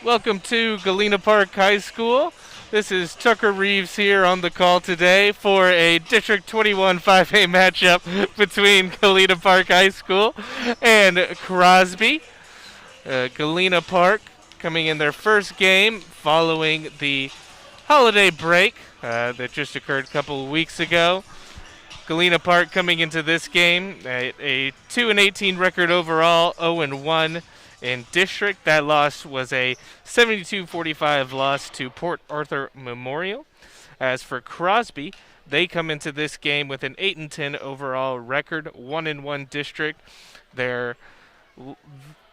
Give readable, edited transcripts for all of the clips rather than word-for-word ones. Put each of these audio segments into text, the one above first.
Welcome to Galena Park High School. This is Tucker Reeves here on the call today for a District 21 5A matchup between Galena Park High School and Crosby. Galena Park coming in their first game following the holiday break that just occurred a couple of weeks ago. Galena Park coming into this game a 2-18 record overall, 0-1 in district. That loss was a 72-45 loss to Port Arthur Memorial. As for Crosby, they come into this game with an 8-10 overall record, 1-1 district. Their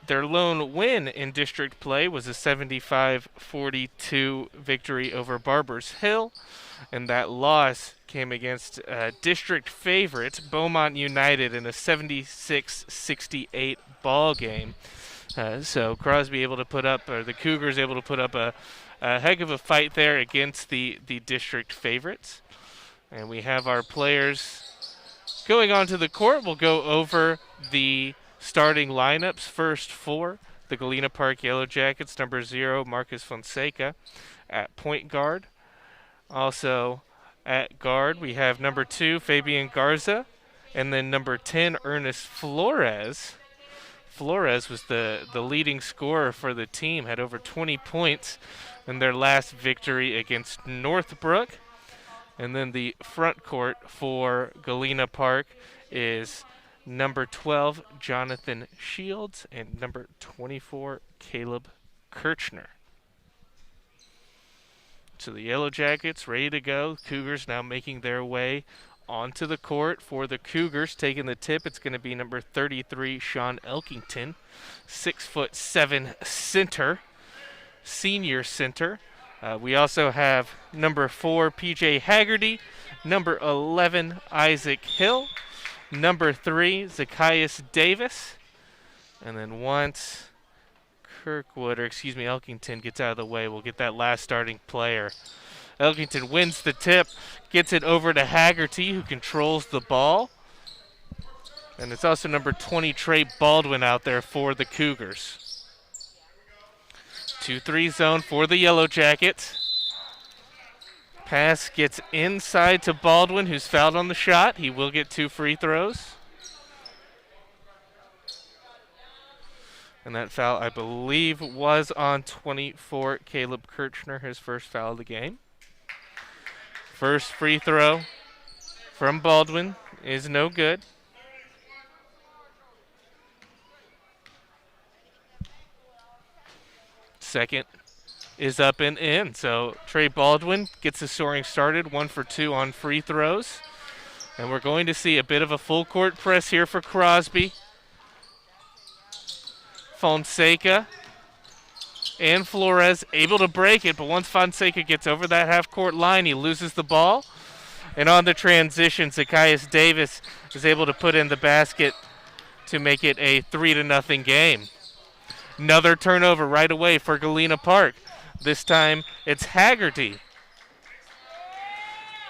their lone win in district play was a 75-42 victory over Barbers Hill, and that loss came against district favorite Beaumont United in a 76-68 ball game. So Crosby able to put up, or the Cougars able to put up a heck of a fight there against the district favorites. And we have our players going onto the court. We'll go over the starting lineups. First for the Galena Park Yellow Jackets, number 0, Marcus Fonseca at point guard. Also at guard, we have number 2, Fabian Garza, and then number 10, Ernest Flores. Flores was the leading scorer for the team, had over 20 points in their last victory against Northbrook. And then the front court for Galena Park is number 12, Jonathan Shields, and number 24, Caleb Kirchner. So the Yellow Jackets ready to go. Cougars now making their way onto the court. For the Cougars taking the tip, it's going to be number 33, Sean Elkington, 6'7" center, senior center. We also have number 4, PJ Haggerty, number 11, Isaac Hill, number 3, Zacchaeus Davis, and then once Elkington gets out of the way, we'll get that last starting player. Elkington wins the tip, gets it over to Haggerty, who controls the ball. And it's also number 20, Trey Baldwin, out there for the Cougars. 2-3 zone for the Yellow Jackets. Pass gets inside to Baldwin, who's fouled on the shot. He will get 2 free throws. And that foul, I believe, was on 24, Caleb Kirchner, his first foul of the game. First free throw from Baldwin is no good. Second is up and in. So Trey Baldwin gets the scoring started, 1 for 2 on free throws. And we're going to see a bit of a full court press here for Crosby. Fonseca and Flores able to break it, but once Fonseca gets over that half-court line, he loses the ball. And on the transition, Zacchaeus Davis is able to put in the basket to make it a 3-0 game. Another turnover right away for Galena Park. This time it's Haggerty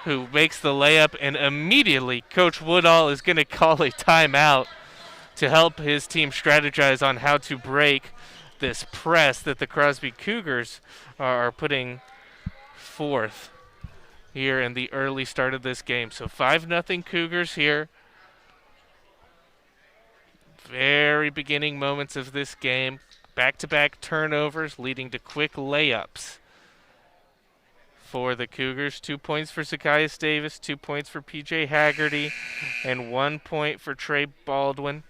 who makes the layup, and immediately Coach Woodall is going to call a timeout to help his team strategize on how to break this press that the Crosby Cougars are putting forth here in the early start of this game. So 5-0 Cougars here. Very beginning moments of this game. Back-to-back turnovers leading to quick layups for the Cougars. 2 points for Zacchaeus Davis, 2 points for PJ Haggerty, and 1 point for Trey Baldwin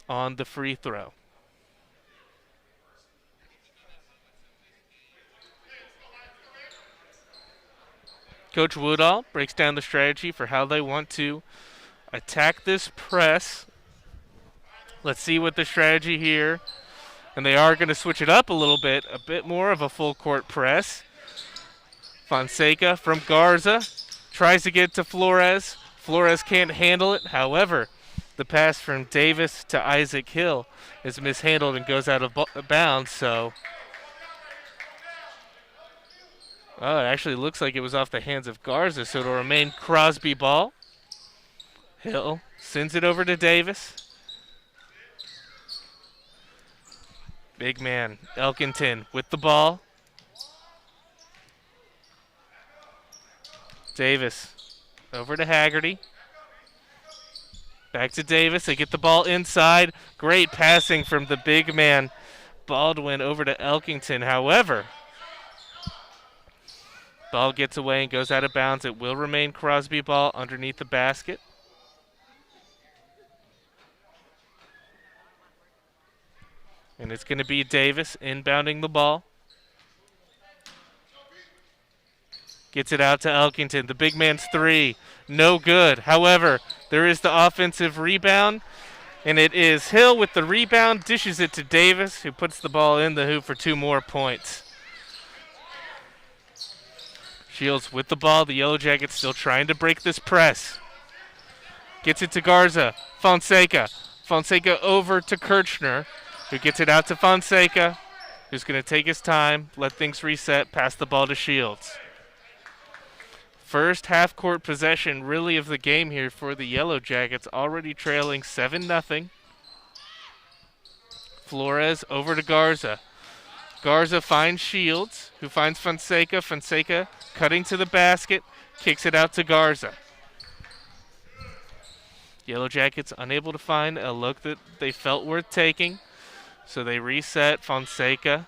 on the free throw. Coach Woodall breaks down the strategy for how they want to attack this press. Let's see what the strategy here. And they are going to switch it up a bit more of a full court press. Fonseca from Garza tries to get to Flores. Flores can't handle it. However, the pass from Davis to Isaac Hill is mishandled and goes out of bounds. So, it actually looks like it was off the hands of Garza, so it'll remain Crosby ball. Hill sends it over to Davis. Big man, Elkington with the ball. Davis over to Haggerty. Back to Davis. They get the ball inside. Great passing from the big man, Baldwin, over to Elkington. However, ball gets away and goes out of bounds. It will remain Crosby ball underneath the basket. And it's going to be Davis inbounding the ball. Gets it out to Elkington. The big man's three. No good. However, there is the offensive rebound. And it is Hill with the rebound. Dishes it to Davis, who puts the ball in the hoop for 2 more points. Shields with the ball. The Yellow Jackets still trying to break this press. Gets it to Garza. Fonseca. Fonseca over to Kirchner, who gets it out to Fonseca, who's going to take his time, let things reset, pass the ball to Shields. First half-court possession really of the game here for the Yellow Jackets, already trailing 7-0. Flores over to Garza. Garza finds Shields, who finds Fonseca. Fonseca cutting to the basket, kicks it out to Garza. Yellow Jackets unable to find a look that they felt worth taking, so they reset. Fonseca.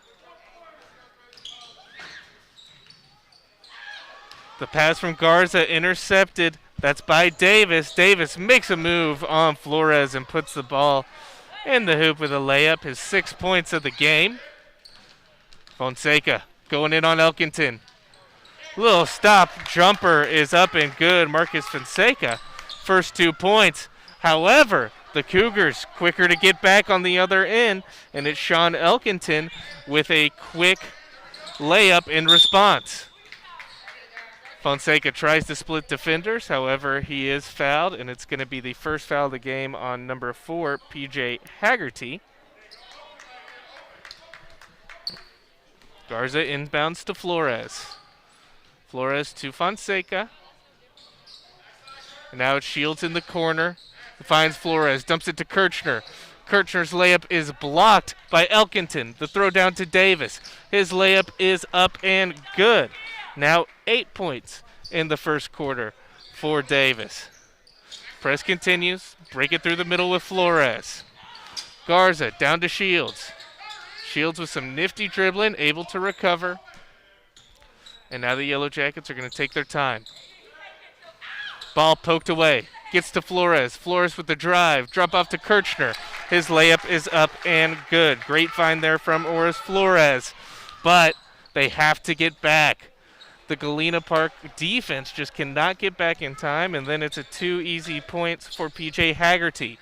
The pass from Garza intercepted. That's by Davis. Davis makes a move on Flores and puts the ball in the hoop with a layup, his 6 points of the game. Fonseca going in on Elkington. Little stop jumper is up and good. Marcus Fonseca, first 2 points. However, the Cougars quicker to get back on the other end, and it's Sean Elkington with a quick layup in response. Fonseca tries to split defenders. However, he is fouled, and it's going to be the first foul of the game on number 4, P.J. Haggerty. Garza inbounds to Flores. Flores to Fonseca. And now it's Shields in the corner. Finds Flores, dumps it to Kirchner. Kirchner's layup is blocked by Elkington. The throw down to Davis. His layup is up and good. Now 8 points in the first quarter for Davis. Press continues. Break it through the middle with Flores. Garza down to Shields. Shields with some nifty dribbling, able to recover. And now the Yellow Jackets are going to take their time. Ball poked away. Gets to Flores. Flores with the drive. Drop off to Kirchner. His layup is up and good. Great find there from Oris Flores. But they have to get back. The Galena Park defense just cannot get back in time, and then it's a 2 easy points for P.J. Haggerty.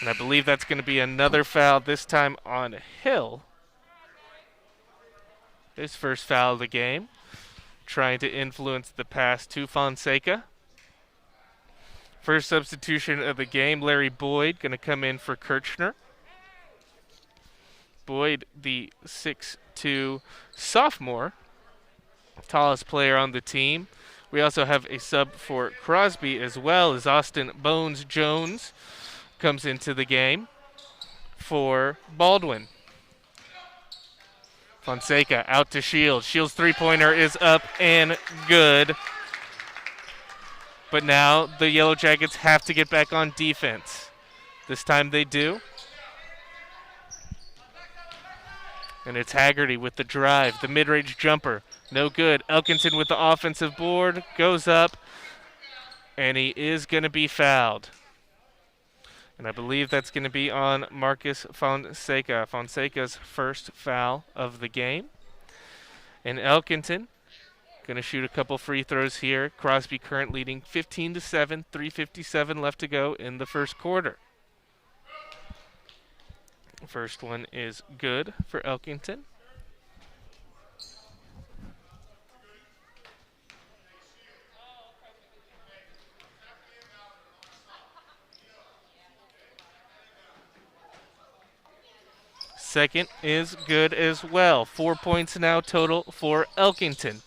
And I believe that's going to be another foul, this time on Hill. His first foul of the game. Trying to influence the pass to Fonseca. First substitution of the game, Larry Boyd going to come in for Kirchner. Boyd, the 6'2" sophomore, tallest player on the team. We also have a sub for Crosby as well, as Austin Bones Jones comes into the game for Baldwin. Fonseca out to Shields. Shields' three-pointer is up and good. But now the Yellow Jackets have to get back on defense. This time they do. And it's Haggerty with the drive. The mid-range jumper. No good. Elkington with the offensive board. Goes up. And he is going to be fouled. And I believe that's going to be on Marcus Fonseca. Fonseca's first foul of the game. And Elkington going to shoot a couple free throws here. Crosby current leading 15-7, 3:57 left to go in the first quarter. First one is good for Elkington. Second is good as well. 4 points now total for Elkington.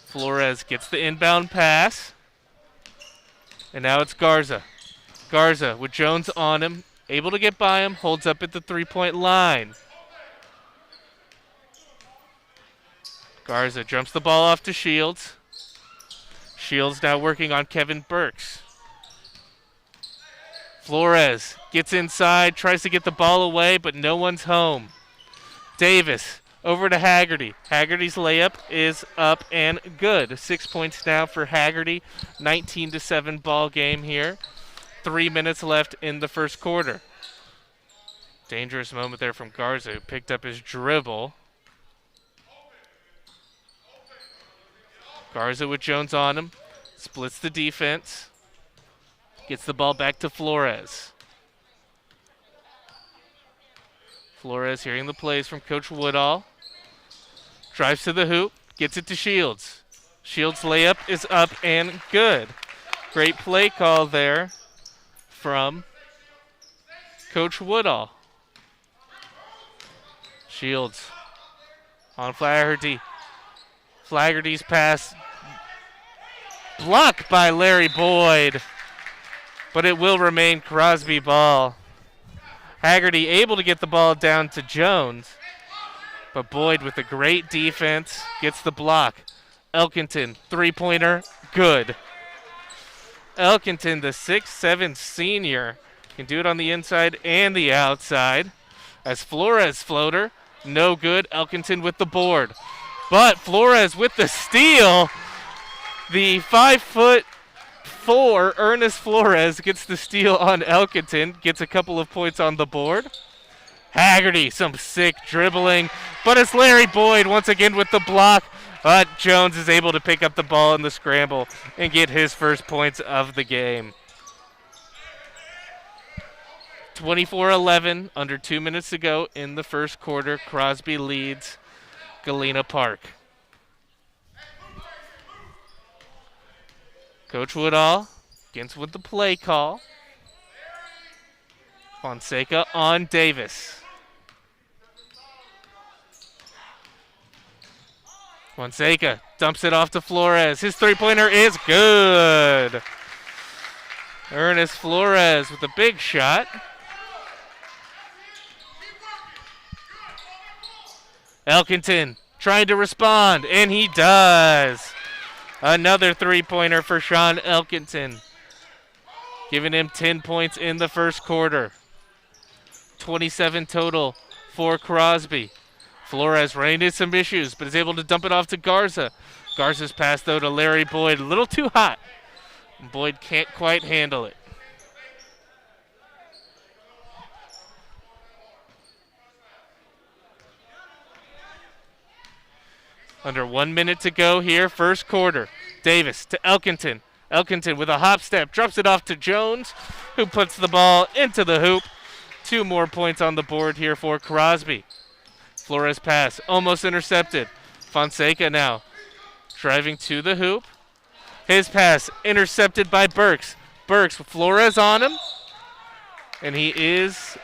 Flores gets the inbound pass. And now it's Garza. Garza with Jones on him, able to get by him, holds up at the three-point line. Garza jumps the ball off to Shields. Shields now working on Kevin Burks. Flores gets inside, tries to get the ball away, but no one's home. Davis over to Haggerty. Haggerty's layup is up and good. 6 points now for Haggerty. 19-7 ball game here. 3 minutes left in the first quarter. Dangerous moment there from Garza, who picked up his dribble. Garza with Jones on him. Splits the defense. Gets the ball back to Flores. Flores hearing the plays from Coach Woodall. Drives to the hoop. Gets it to Shields. Shields' layup is up and good. Great play call there from Coach Woodall. Shields on Flaherty. Flaherty's pass blocked by Larry Boyd, but it will remain Crosby ball. Haggerty able to get the ball down to Jones, but Boyd with a great defense gets the block. Elkington, three-pointer, good. Elkington, the 6'7" senior, can do it on the inside and the outside. As Flores floater, no good. Elkington with the board. But Flores with the steal. The 5'4" Ernest Flores gets the steal on Elkington, gets a couple of points on the board. Haggerty, some sick dribbling, but it's Larry Boyd once again with the block. But Jones is able to pick up the ball in the scramble and get his first points of the game. 24-11, under 2 minutes to go in the first quarter. Crosby leads Galena Park. Coach Woodall against with the play call. Fonseca on Davis. Fonseca dumps it off to Flores. His three-pointer is good. Ernest Flores with a big shot. Elkington trying to respond, and he does. Another three-pointer for Sean Elkington, giving him 10 points in the first quarter. 27 total for Crosby. Flores ran into some issues, but is able to dump it off to Garza. Garza's pass, though, to Larry Boyd. A little too hot. Boyd can't quite handle it. Under 1 minute to go here, first quarter. Davis to Elkington. Elkington with a hop step, drops it off to Jones, who puts the ball into the hoop. 2 more points on the board here for Crosby. Flores pass, almost intercepted. Fonseca now driving to the hoop. His pass intercepted by Burks. Burks with Flores on him. And he is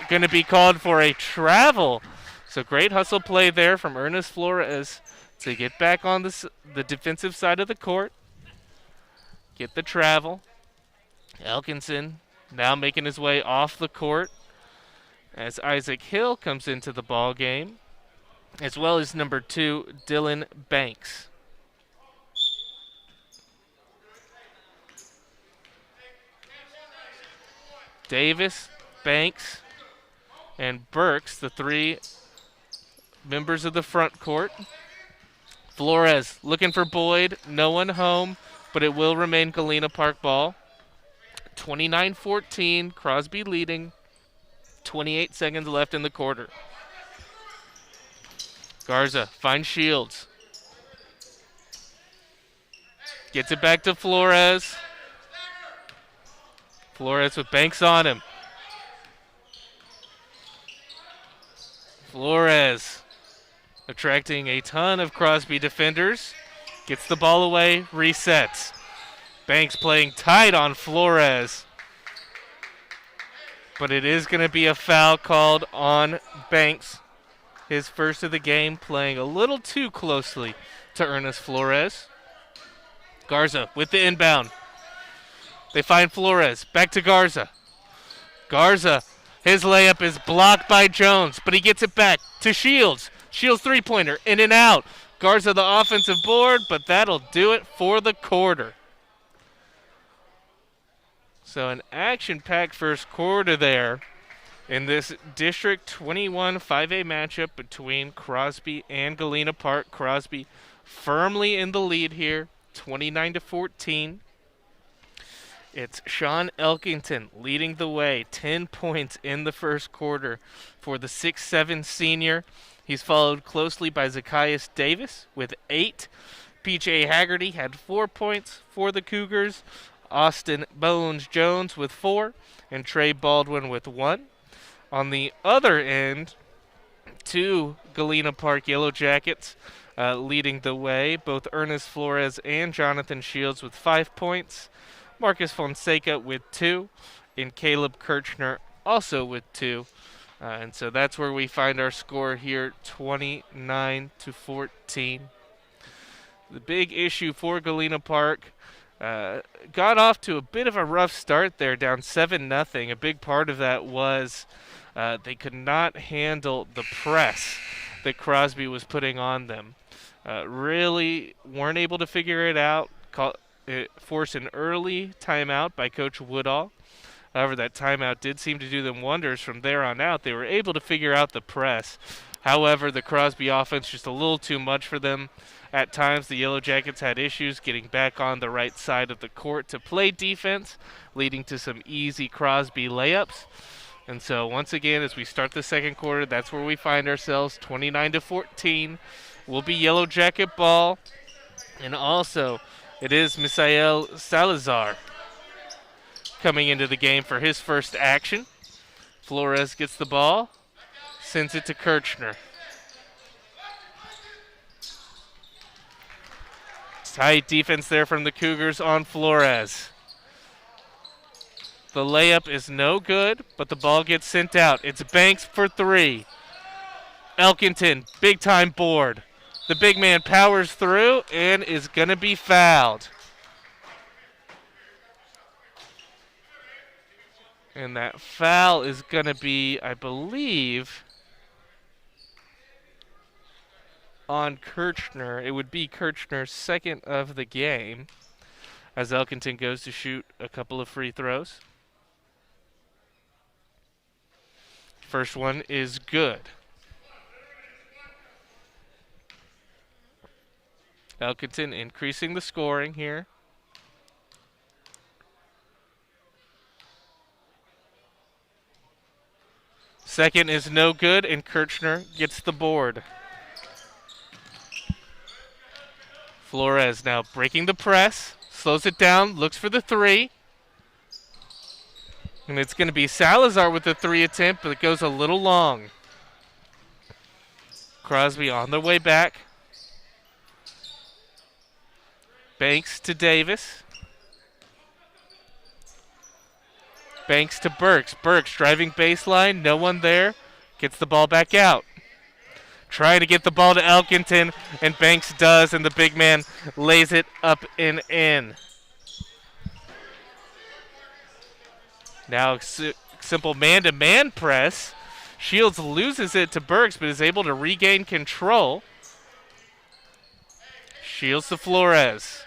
going to be called for a travel. So great hustle play there from Ernest Flores to get back on the defensive side of the court. Get the travel. Elkington now making his way off the court as Isaac Hill comes into the ball game, as well as number 2, Dylan Banks. Davis, Banks, and Burks, the 3 members of the front court. Flores looking for Boyd, no one home, but it will remain Galena Park ball. 29-14, Crosby leading. 28 seconds left in the quarter. Garza finds Shields. Gets it back to Flores. Flores with Banks on him. Flores attracting a ton of Crosby defenders. Gets the ball away, resets. Banks playing tight on Flores. But it is going to be a foul called on Banks. His first of the game, playing a little too closely to Ernest Flores. Garza with the inbound. They find Flores. Back to Garza. Garza, his layup is blocked by Jones, but he gets it back to Shields. Shields three-pointer, in and out. Garza the offensive board, but that'll do it for the quarter. So an action-packed first quarter there in this District 21 5A matchup between Crosby and Galena Park. Crosby firmly in the lead here, 29-14. It's Sean Elkington leading the way, 10 points in the first quarter for the 6'7 senior. He's followed closely by Zacchaeus Davis with 8. PJ Haggerty had 4 points for the Cougars. Austin Bones Jones with 4, and Trey Baldwin with 1. On the other end, 2 Galena Park Yellow Jackets leading the way, both Ernest Flores and Jonathan Shields with 5 points. Marcus Fonseca with 2, and Caleb Kirchner also with 2. And so that's where we find our score here, 29-14. The big issue for Galena Park got off to a bit of a rough start there, down 7-0. A big part of that was they could not handle the press that Crosby was putting on them. Really weren't able to figure it out. Forced an early timeout by Coach Woodall. However, that timeout did seem to do them wonders from there on out. They were able to figure out the press. However, the Crosby offense just a little too much for them. At times, the Yellow Jackets had issues getting back on the right side of the court to play defense, leading to some easy Crosby layups. And so, once again, as we start the second quarter, that's where we find ourselves, 29-14. Will be Yellow Jacket ball. And also, it is Misael Salazar coming into the game for his first action. Flores gets the ball, sends it to Kirchner. Tight defense there from the Cougars on Flores. The layup is no good, but the ball gets sent out. It's Banks for 3. Elkington, big time board. The big man powers through and is going to be fouled. And that foul is going to be, I believe, on Kirchner. It would be Kirchner's second of the game as Elkington goes to shoot a couple of free throws. First one is good. Elkington increasing the scoring here. Second is no good, and Kirchner gets the board. Flores now breaking the press, slows it down, looks for the 3. And it's going to be Salazar with the 3 attempt, but it goes a little long. Crosby on their way back. Banks to Davis. Banks to Burks. Burks driving baseline. No one there. Gets the ball back out. Trying to get the ball to Elkington, and Banks does, and the big man lays it up and in. Now simple man-to-man press. Shields loses it to Burks, but is able to regain control. Shields to Flores.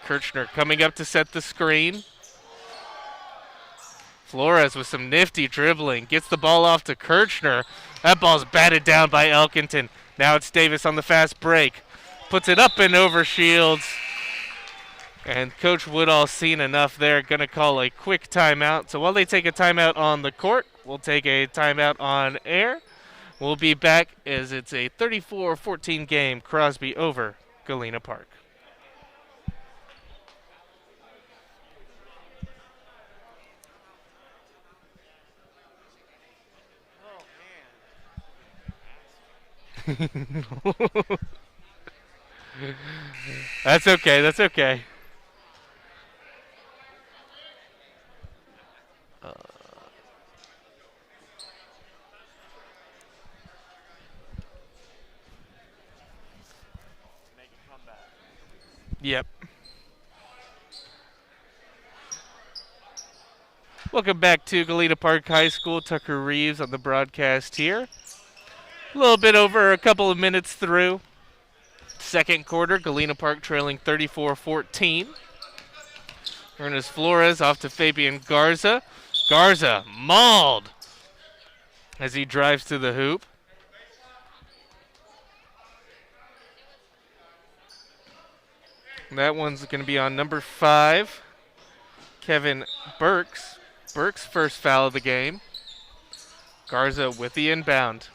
Kirchner coming up to set the screen. Flores with some nifty dribbling. Gets the ball off to Kirchner. That ball's batted down by Elkington. Now it's Davis on the fast break. Puts it up and over Shields. And Coach Woodall's seen enough there. Going to call a quick timeout. So while they take a timeout on the court, we'll take a timeout on air. We'll be back as it's a 34-14 game. Crosby over Galena Park. That's okay. That's okay. Yep. Welcome back to Galena Park High School. Tucker Reeves on the broadcast here. A little bit over a couple of minutes through. Second quarter, Galena Park trailing 34-14. Ernest Flores off to Fabian Garza. Garza mauled as he drives to the hoop. That one's going to be on number 5, Kevin Burks. Burks' first foul of the game. Garza with the inbound.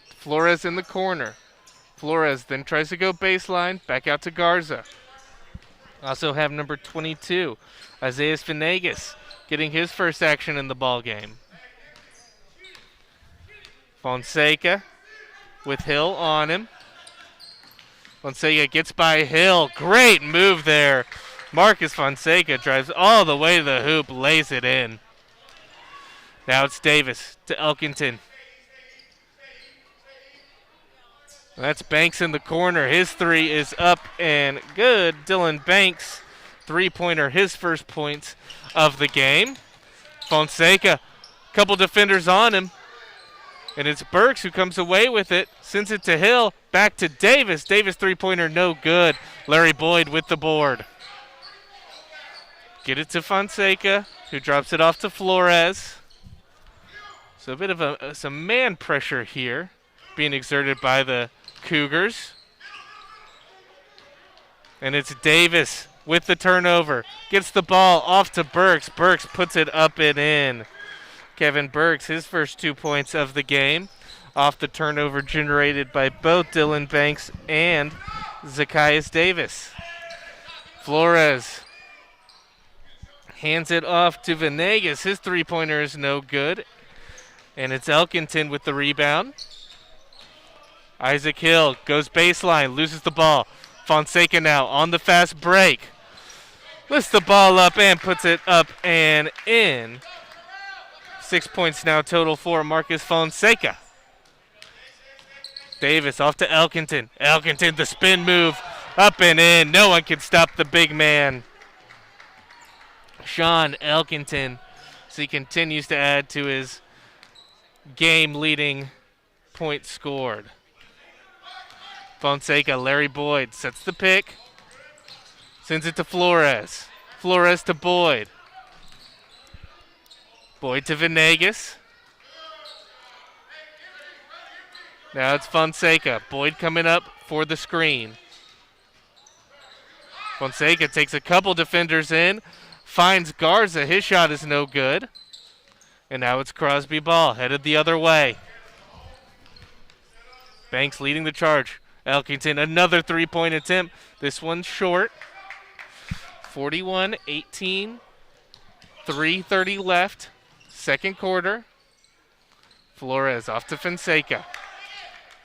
Flores in the corner. Flores then tries to go baseline, back out to Garza. Also have number 22, Isaias Venegas, getting his first action in the ball game. Fonseca with Hill on him. Fonseca gets by Hill. Great move there. Marcus Fonseca drives all the way to the hoop, lays it in. Now it's Davis to Elkington. That's Banks in the corner. His three is up and good. Dylan Banks, three-pointer, his first points of the game. Fonseca, couple defenders on him. And it's Burks who comes away with it. Sends it to Hill. Back to Davis. Davis three-pointer, no good. Larry Boyd with the board. Get it to Fonseca, who drops it off to Flores. So a bit of some man pressure here being exerted by the Cougars. And it's Davis with the turnover. Gets the ball off to Burks. Burks puts it up and in. Kevin Burks, his first 2 points of the game, off the turnover generated by both Dylan Banks and Zacchaeus Davis. Flores hands it off to Venegas. His three-pointer is no good. And it's Elkington with the rebound. Isaac Hill goes baseline, loses the ball. Fonseca now on the fast break. Lifts the ball up and puts it up and in. 6 points now total for Marcus Fonseca. Davis off to Elkington. Elkington, the spin move, up and in. No one can stop the big man. Sean Elkington, as he continues to add to his game-leading points scored. Fonseca, Larry Boyd sets the pick. Sends it to Flores. Flores to Boyd. Boyd to Venegas. Now it's Fonseca. Boyd coming up for the screen. Fonseca takes a couple defenders in. Finds Garza. His shot is no good. And now it's Crosby ball, headed the other way. Banks leading the charge. Elkington, another three-point attempt. This one's short. 41-18. 3:30 left. Second quarter. Flores off to Fonseca.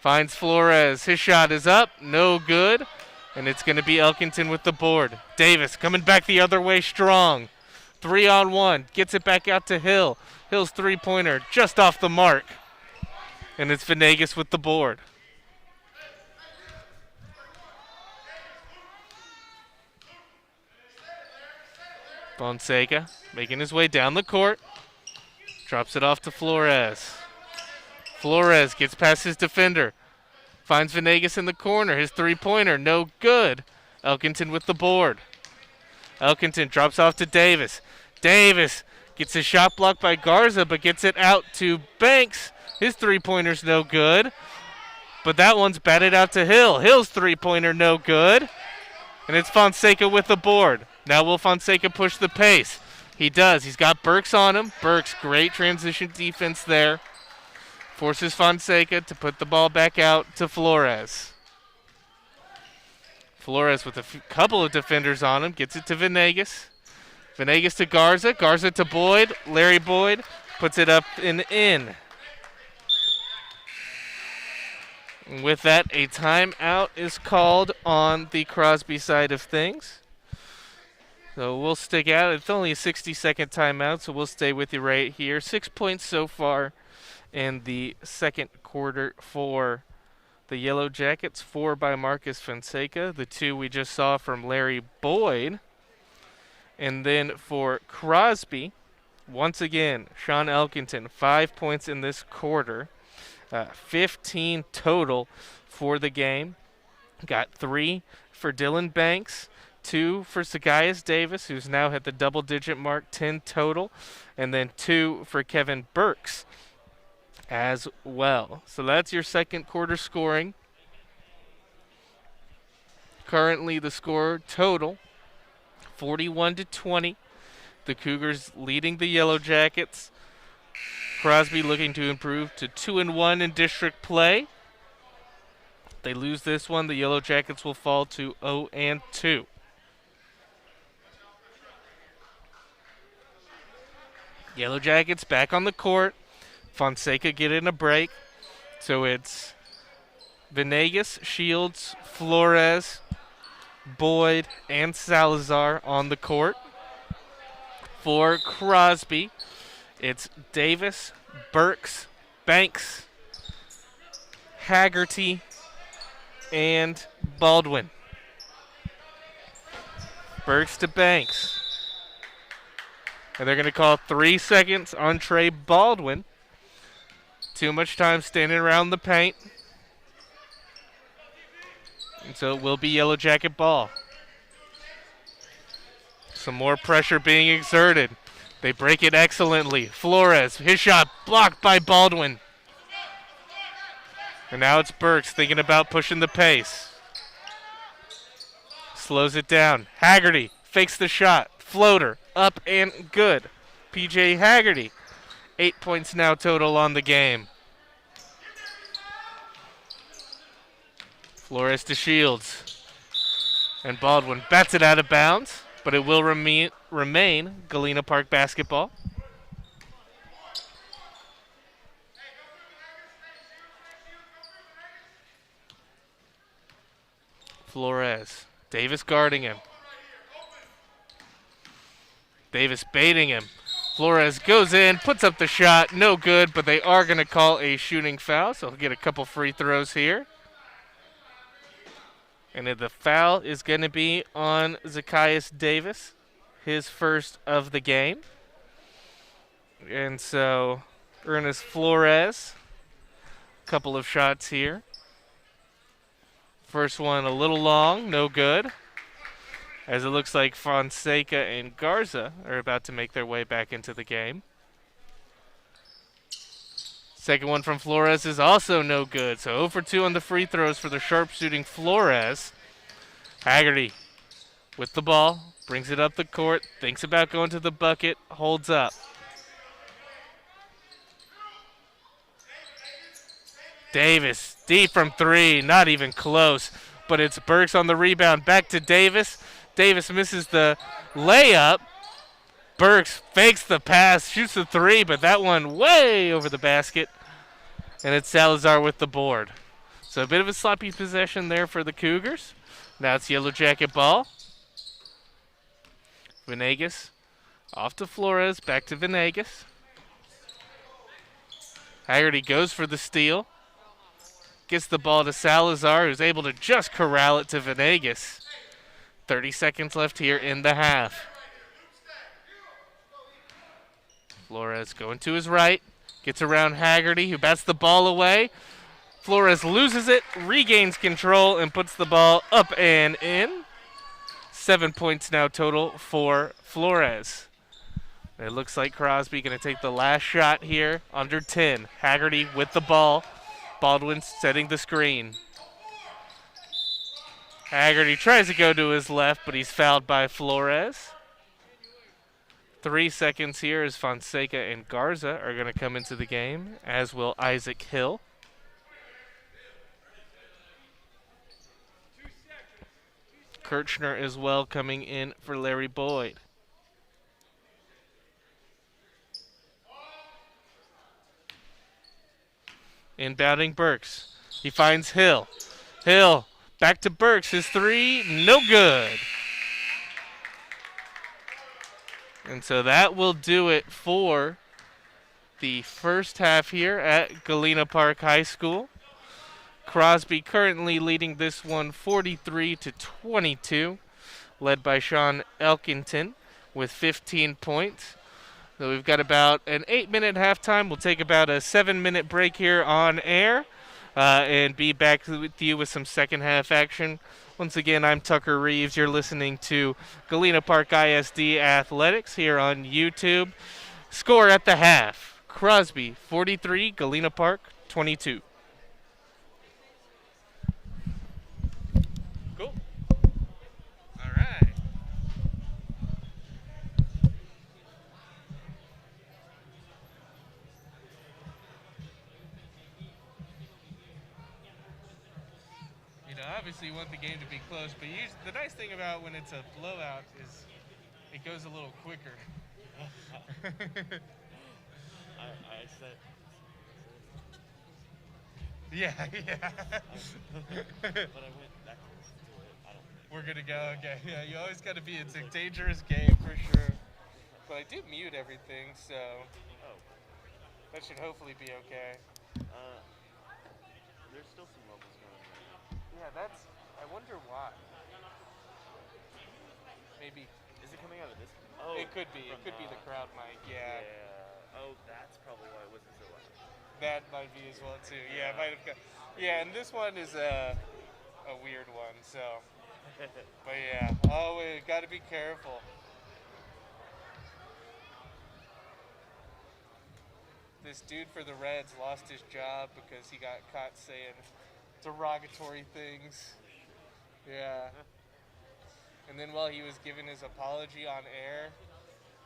Finds Flores. His shot is up. No good. And it's going to be Elkington with the board. Davis coming back the other way strong. 3-on-1. Gets it back out to Hill. Hill's three-pointer just off the mark. And it's Venegas with the board. Fonseca making his way down the court. Drops it off to Flores. Flores gets past his defender. Finds Venegas in the corner. His three-pointer, no good. Elkington with the board. Elkington drops off to Davis. Davis gets his shot blocked by Garza, but gets it out to Banks. His three-pointer's no good. But that one's batted out to Hill. Hill's three-pointer no good. And it's Fonseca with the board. Now will Fonseca push the pace? He does. He's got Burks on him. Burks, great transition defense there. Forces Fonseca to put the ball back out to Flores. Flores with a couple of defenders on him. Gets it to Venegas. Venegas to Garza. Garza to Boyd. Larry Boyd puts it up and in. And with that, a timeout is called on the Crosby side of things. So we'll stick out. It's only a 60-second timeout, so we'll stay with you right here. 6 points so far in the second quarter for the Yellow Jackets. 4 by Marcus Fonseca. The 2 we just saw from Larry Boyd. And then for Crosby, once again, Sean Elkington, 5 points in this quarter. 15 total for the game. Got 3 for Dylan Banks, 2 for Zacharias Davis, who's now hit the double-digit mark, 10 total, and then 2 for Kevin Burks as well. So that's your second quarter scoring. Currently the score total, 41-20. The Cougars leading the Yellow Jackets. Crosby looking to improve to 2-1 in district play. They lose this one, the Yellow Jackets will fall to 0-2. Yellow Jackets back on the court. Fonseca getting a break. So it's Venegas, Shields, Flores, Boyd, and Salazar on the court. For Crosby, it's Davis, Burks, Banks, Haggerty, and Baldwin. Burks to Banks. And they're going to call 3 seconds on Trey Baldwin. Too much time standing around the paint. And so it will be Yellow Jacket ball. Some more pressure being exerted. They break it excellently. Flores, his shot blocked by Baldwin. And now it's Burks thinking about pushing the pace. Slows it down. Haggerty fakes the shot. Floater, up and good. PJ Haggerty, 8 points now total on the game. Flores to Shields. And Baldwin bats it out of bounds, but it will remain Galena Park basketball. Flores. Davis guarding him. Davis baiting him. Flores goes in, puts up the shot. No good, but they are going to call a shooting foul, so he'll get a couple free throws here. And the foul is going to be on Zacharias Davis, his first of the game. And so Ernest Flores, a couple of shots here. First one a little long, no good. As it looks like Fonseca and Garza are about to make their way back into the game. Second one from Flores is also no good. So 0 for 2 on the free throws for the sharpshooting Flores. Haggerty with the ball, brings it up the court, thinks about going to the bucket, holds up. Davis, deep from 3, not even close. But it's Burks on the rebound, back to Davis. Davis misses the layup. Burks fakes the pass, shoots the 3, but that one way over the basket. And it's Salazar with the board. So a bit of a sloppy possession there for the Cougars. Now it's Yellow Jacket ball. Venegas off to Flores, back to Venegas. Haggerty goes for the steal. Gets the ball to Salazar, who's able to just corral it to Venegas. 30 seconds left here in the half. Flores going to his right. Gets around Haggerty, who bats the ball away. Flores loses it, regains control, and puts the ball up and in. 7 points now total for Flores. It looks like Crosby going to take the last shot here, under 10. Haggerty with the ball. Baldwin setting the screen. Haggerty tries to go to his left, but he's fouled by Flores. 3 seconds here as Fonseca and Garza are going to come into the game, as will Isaac Hill. Kirchner as well coming in for Larry Boyd. Inbounding Burks. He finds Hill. Hill back to Burks. His 3, no good. And so that will do it for the first half here at Galena Park High School. Crosby currently leading this one 43-22, led by Sean Elkington with 15 points. So we've got about an 8-minute halftime. We'll take about a 7-minute break here on air and be back with you with some second half action. Once again, I'm Tucker Reeves. You're listening to Galena Park ISD Athletics here on YouTube. Score at the half: Crosby 43, Galena Park 22. Cool. All right. Obviously you want the game to be close, but the nice thing about when it's a blowout is it goes a little quicker. I said. Yeah, yeah. But I went backwards to it. I don't think. We're gonna go. Okay. Yeah, you always got to be. It's a dangerous game for sure. But I did mute everything, so Oh. that should hopefully be okay. Uh. There's still some levels going right now. Yeah, that's. I wonder why. Maybe Is it coming out of this? Oh. it could be. It could be the crowd mic. Yeah. Yeah. Oh, that's probably why it wasn't so loud. That might be as well too. Yeah, it might have. Yeah, and this one is a weird one. So, but yeah. Oh, we got to be careful. This dude for the Reds lost his job because he got caught saying derogatory things. Yeah. And then while he was giving his apology on air,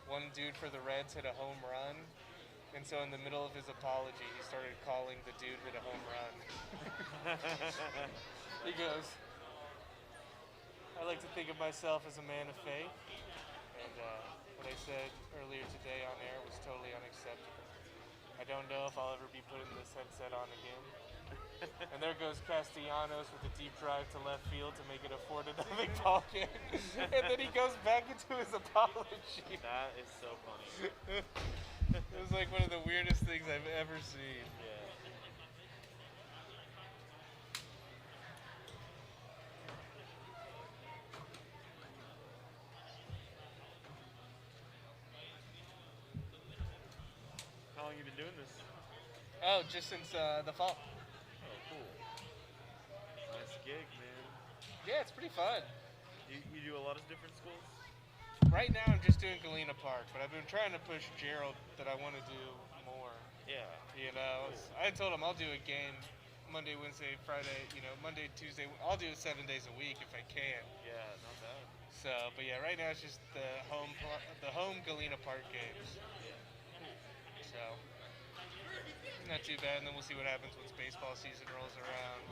one dude for the Reds hit a home run. And so in the middle of his apology, he started calling the dude hit a home run. He goes, I like to think of myself as a man of faith. And what I said earlier today on air was totally unacceptable. I don't know if I'll ever be putting this headset on again. And there goes Castellanos with a deep drive to left field to make it a 4-0 ball game. And then he goes back into his apology. That is so funny. It was like one of the weirdest things I've ever seen. Yeah. How long have you been doing this? Oh, just since the fall. Oh, cool. Nice gig, man. Yeah, it's pretty fun. You do a lot of different schools? Right now I'm just doing Galena Park, but I've been trying to push Gerald that I want to do more. Yeah. Cool. I told him I'll do a game Monday, Wednesday, Friday, Monday, Tuesday. I'll do it 7 days a week if I can. Yeah, not bad. So, but yeah, right now it's just the home Galena Park games. So, not too bad, and then we'll see what happens once baseball season rolls around.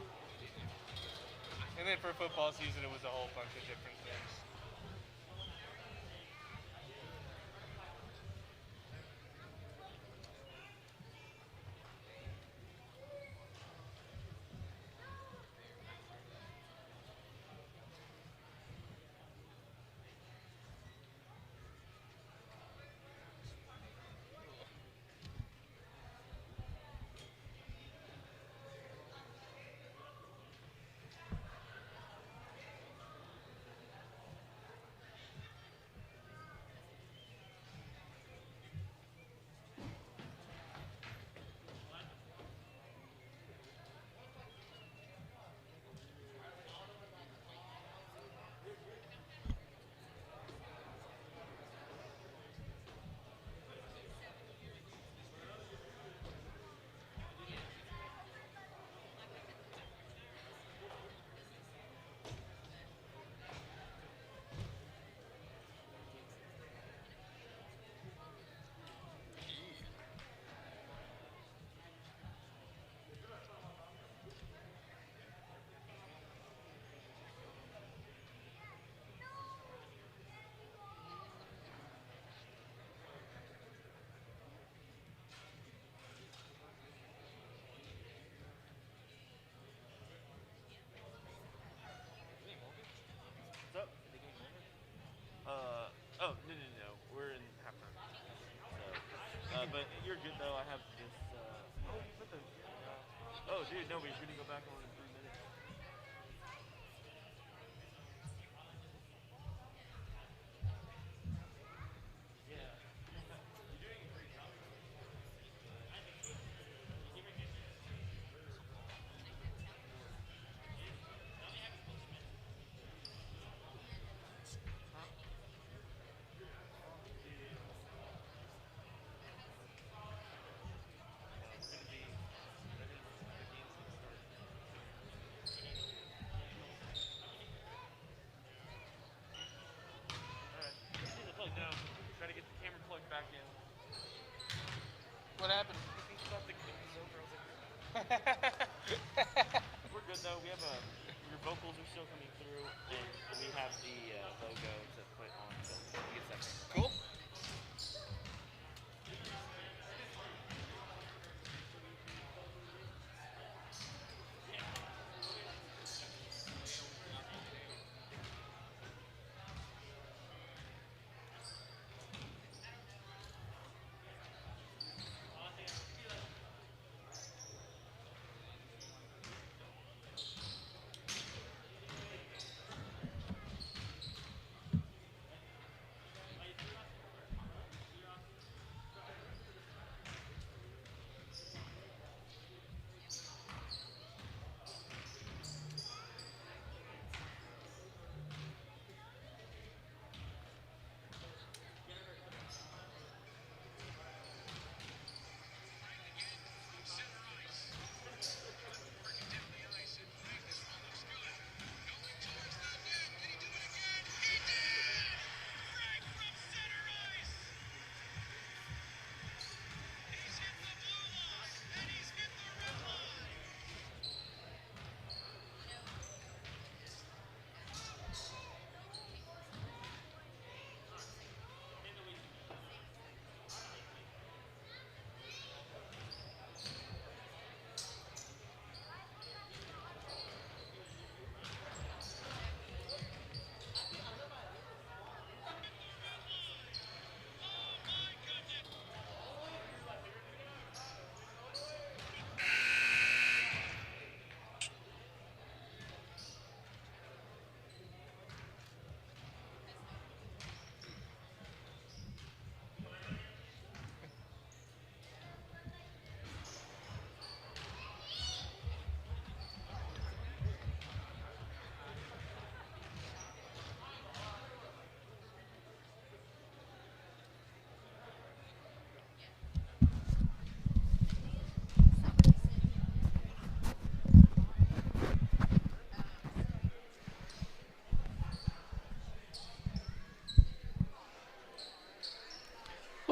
And then for football season, it was a whole bunch of different things. What's up? Oh, no. We're in halftime. So, but you're good though. I have this, oh, you put the, oh, dude, no, we're gonna go back on in 3 minutes. Yeah. You We're good though. We have your vocals are still coming through, and we have the logo to put on. So we get that. Cool.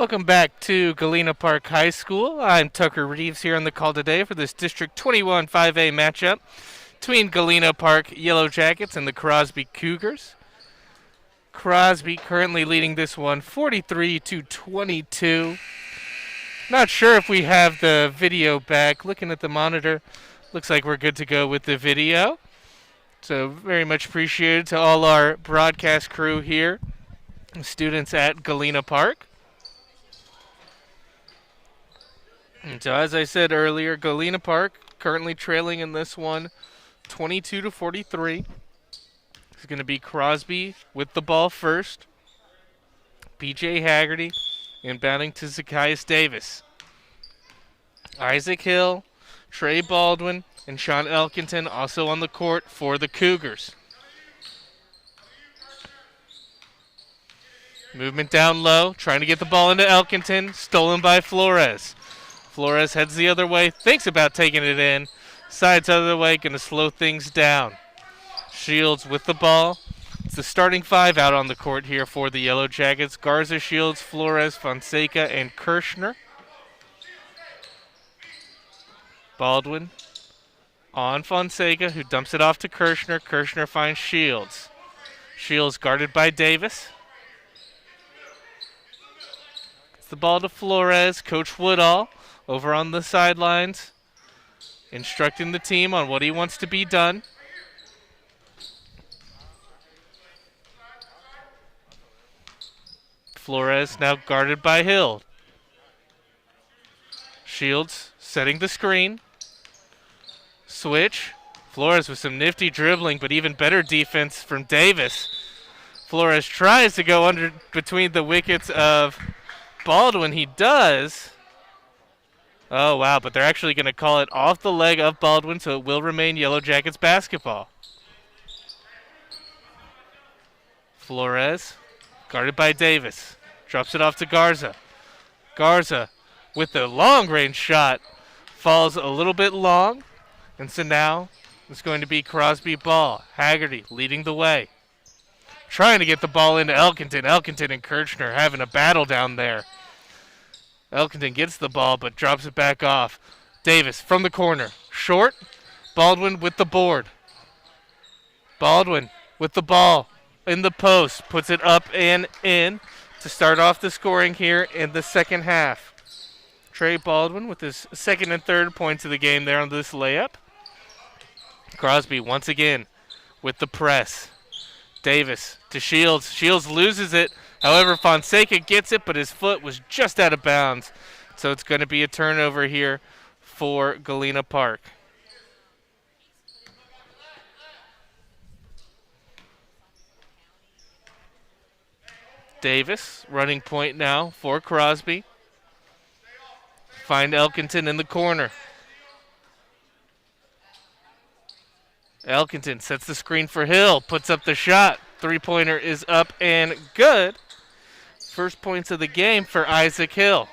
Welcome back to Galena Park High School. I'm Tucker Reeves here on the call today for this District 21 5A matchup between Galena Park Yellow Jackets and the Crosby Cougars. Crosby currently leading this one 43-22. Not sure if we have the video back. Looking at the monitor, looks like we're good to go with the video. So very much appreciated to all our broadcast crew here, students at Galena Park. And so as I said earlier, Galena Park currently trailing in this one 22-43. It's going to be Crosby with the ball first. BJ Haggerty inbounding to Zacchaeus Davis. Isaac Hill, Trey Baldwin, and Sean Elkington also on the court for the Cougars. Movement down low, trying to get the ball into Elkington, stolen by Flores. Flores heads the other way, thinks about taking it in. Sides out of the way, going to slow things down. Shields with the ball. It's the starting five out on the court here for the Yellow Jackets. Garza, Shields, Flores, Fonseca, and Kirshner. Baldwin on Fonseca, who dumps it off to Kirshner. Kirshner finds Shields. Shields guarded by Davis. It's the ball to Flores. Coach Woodall over on the sidelines, instructing the team on what he wants to be done. Flores now guarded by Hill. Shields setting the screen. Switch. Flores with some nifty dribbling, but even better defense from Davis. Flores tries to go under between the wickets of Baldwin. He does. Oh, wow, but they're actually going to call it off the leg of Baldwin, so it will remain Yellow Jackets basketball. Flores, guarded by Davis, drops it off to Garza. Garza with the long-range shot, falls a little bit long, and so now it's going to be Crosby ball. Haggerty leading the way. Trying to get the ball into Elkington. Elkington and Kirchner having a battle down there. Elkington gets the ball but drops it back off. Davis from the corner. Short. Baldwin with the board. Baldwin with the ball in the post. Puts it up and in to start off the scoring here in the second half. Trey Baldwin with his second and third points of the game there on this layup. Crosby once again with the press. Davis to Shields. Shields loses it. However, Fonseca gets it, but his foot was just out of bounds. So it's going to be a turnover here for Galena Park. Davis running point now for Crosby. Find Elkington in the corner. Elkington sets the screen for Hill. Puts up the shot. Three-pointer is up and good. First points of the game for Isaac Hill.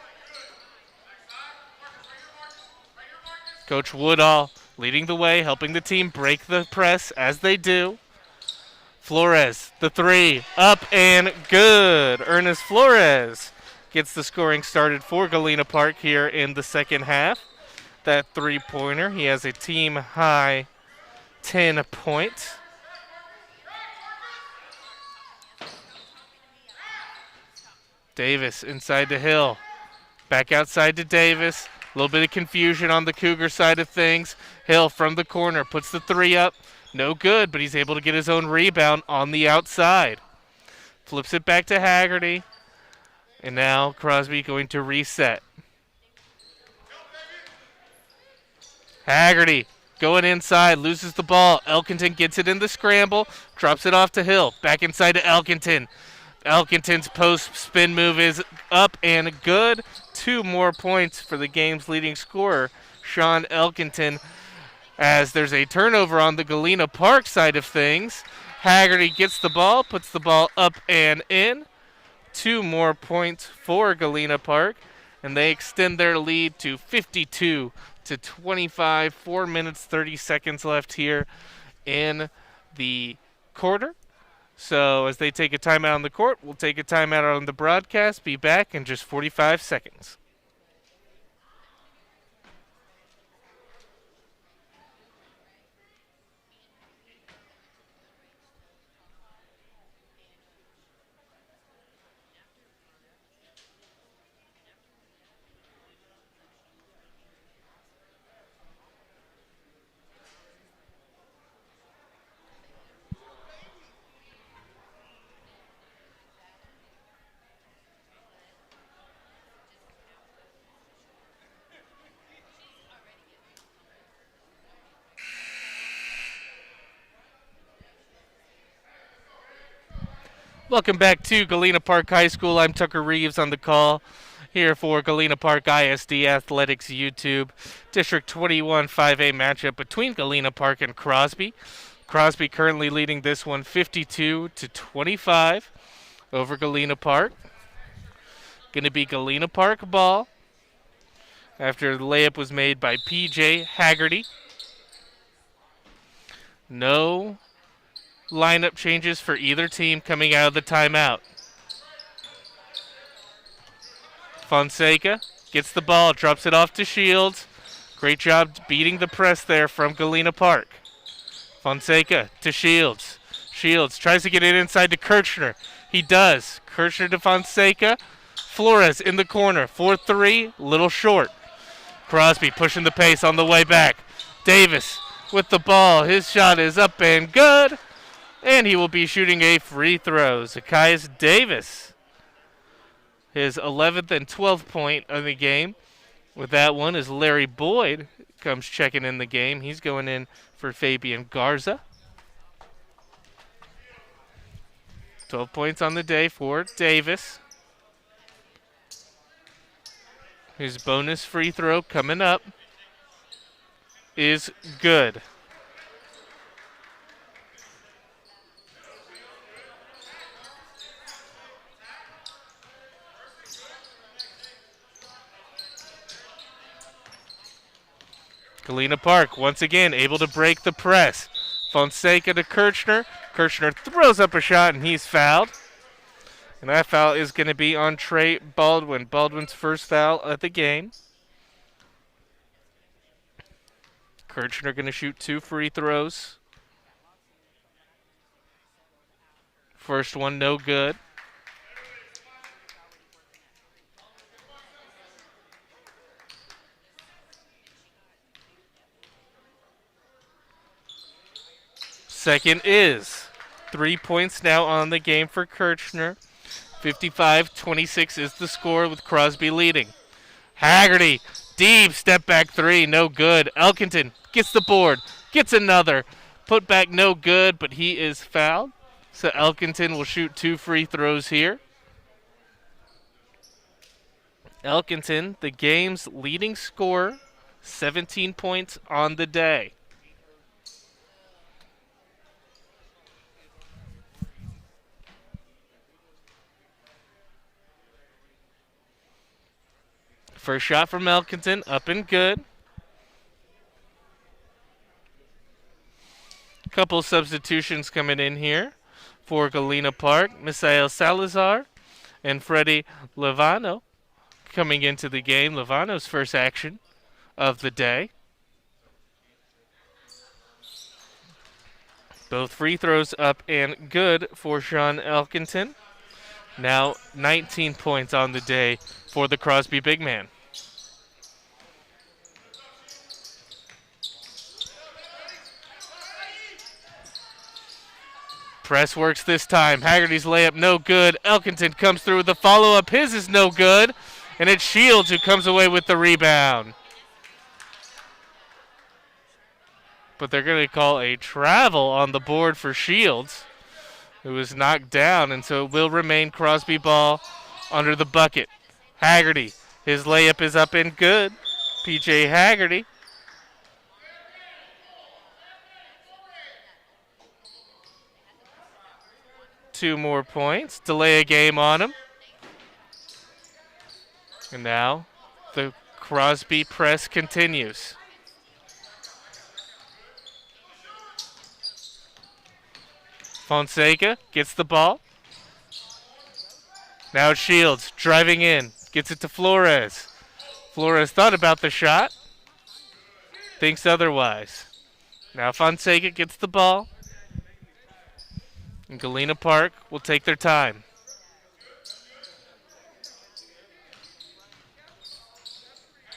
Coach Woodall leading the way, helping the team break the press as they do. Flores, the three, up and good. Ernest Flores gets the scoring started for Galena Park here in the second half. That three-pointer, he has a team-high 10 points. Davis inside to Hill. Back outside to Davis. A little bit of confusion on the Cougar side of things. Hill from the corner puts the three up. No good, but he's able to get his own rebound on the outside. Flips it back to Haggerty. And now Crosby going to reset. Haggerty going inside, loses the ball. Elkington gets it in the scramble, drops it off to Hill. Back inside to Elkington. Elkington's post spin move is up and good. 2 more points for the game's leading scorer, Sean Elkington, as there's a turnover on the Galena Park side of things. Haggerty gets the ball, puts the ball up and in. 2 more points for Galena Park, and they extend their lead to 52-25. 4 minutes, 30 seconds left here in the quarter. So as they take a timeout on the court, we'll take a timeout on the broadcast. Be back in just 45 seconds. Welcome back to Galena Park High School. I'm Tucker Reeves on the call here for Galena Park ISD Athletics YouTube. District 21 5A matchup between Galena Park and Crosby. Crosby currently leading this one 52-25 over Galena Park. Going to be Galena Park ball after the layup was made by PJ Haggerty. No lineup changes for either team coming out of the timeout. Fonseca gets the ball, drops it off to Shields. Great job beating the press there from Galena Park. Fonseca to Shields. Shields tries to get it inside to Kirchner. He does. Kirchner to Fonseca. Flores in the corner. 4-3, little short. Crosby pushing the pace on the way back. Davis with the ball. His shot is up and good. And he will be shooting a free throw. Zacchaeus Davis, his 11th and 12th point of the game. With that one, as Larry Boyd comes checking in the game. He's going in for Fabian Garza. 12 points on the day for Davis. His bonus free throw coming up is good. Galena Park once again able to break the press. Fonseca to Kirchner. Kirchner throws up a shot and he's fouled. And that foul is going to be on Trey Baldwin. Baldwin's first foul of the game. Kirchner going to shoot 2 free throws. First one, no good. Second is 3 points now on the game for Kirchner. 55-26 is the score with Crosby leading. Haggerty, deep step back 3, no good. Elkington gets the board, gets another. Put back no good, but he is fouled. So Elkington will shoot 2 free throws here. Elkington, the game's leading scorer, 17 points on the day. First shot from Elkington, up and good. Couple substitutions coming in here for Galena Park. Misael Salazar and Freddie Levano coming into the game. Levano's first action of the day. Both free throws up and good for Sean Elkington. Now 19 points on the day for the Crosby big man. Press works this time. Haggerty's layup no good. Elkington comes through with the follow-up. His is no good. And it's Shields who comes away with the rebound. But they're going to call a travel on the board for Shields, who was knocked down, and so it will remain Crosby ball under the bucket. Haggerty, his layup is up and good. PJ Haggerty. Two more points. Delay a game on him. And now the Crosby press continues. Fonseca gets the ball. Now it's Shields driving in. Gets it to Flores. Flores thought about the shot. Thinks otherwise. Now Fonseca gets the ball. And Galena Park will take their time.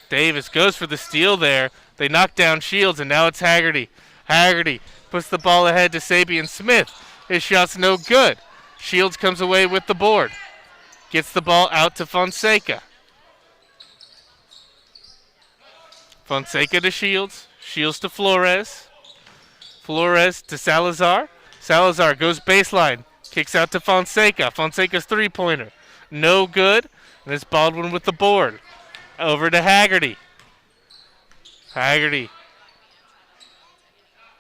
Davis goes for the steal there. They knock down Shields, and now it's Haggerty. Haggerty puts the ball ahead to Sabian Smith. His shot's no good. Shields comes away with the board. Gets the ball out to Fonseca. Fonseca to Shields. Shields to Flores. Flores to Salazar. Salazar goes baseline. Kicks out to Fonseca. Fonseca's three-pointer. No good. And it's Baldwin with the board. Over to Haggerty. Haggerty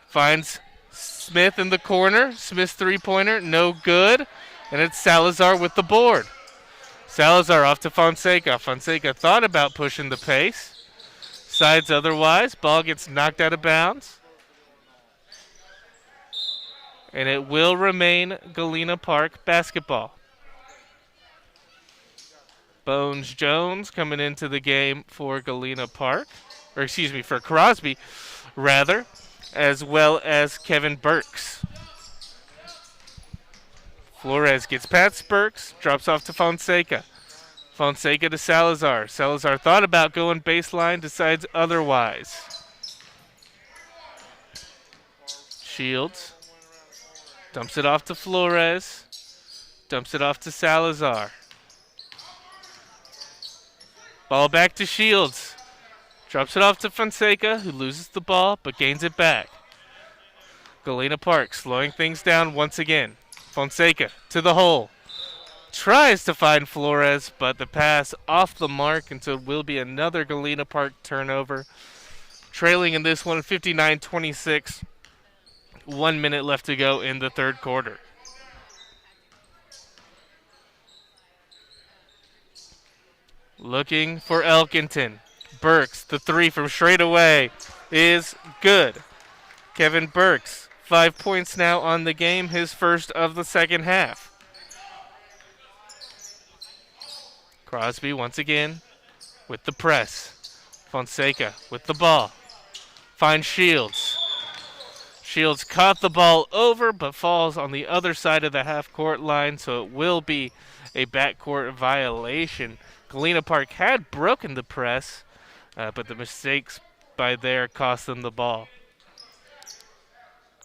finds Smith in the corner. Smith's three-pointer. No good. And it's Salazar with the board. Salazar off to Fonseca. Fonseca thought about pushing the pace. Sides otherwise. Ball gets knocked out of bounds. And it will remain Galena Park basketball. Bones Jones coming into the game for Galena Park. Or excuse me, for Crosby, rather. As well as Kevin Burks. Flores gets past Burks. Drops off to Fonseca. Fonseca to Salazar. Salazar thought about going baseline. Decides otherwise. Shields. Dumps it off to Flores. Dumps it off to Salazar. Ball back to Shields. Drops it off to Fonseca, who loses the ball but gains it back. Galena Park slowing things down once again. Fonseca to the hole. Tries to find Flores, but the pass off the mark, and so it will be another Galena Park turnover. Trailing in this one, 59-26. 1 minute left to go in the third quarter. Looking for Elkington. Burks, the three from straight away is good. Kevin Burks, 5 points now on the game, his first of the second half. Crosby once again with the press. Fonseca with the ball. Finds Shields. Shields caught the ball over, but falls on the other side of the half-court line, so it will be a backcourt violation. Galena Park had broken the press, but the mistakes by there cost them the ball.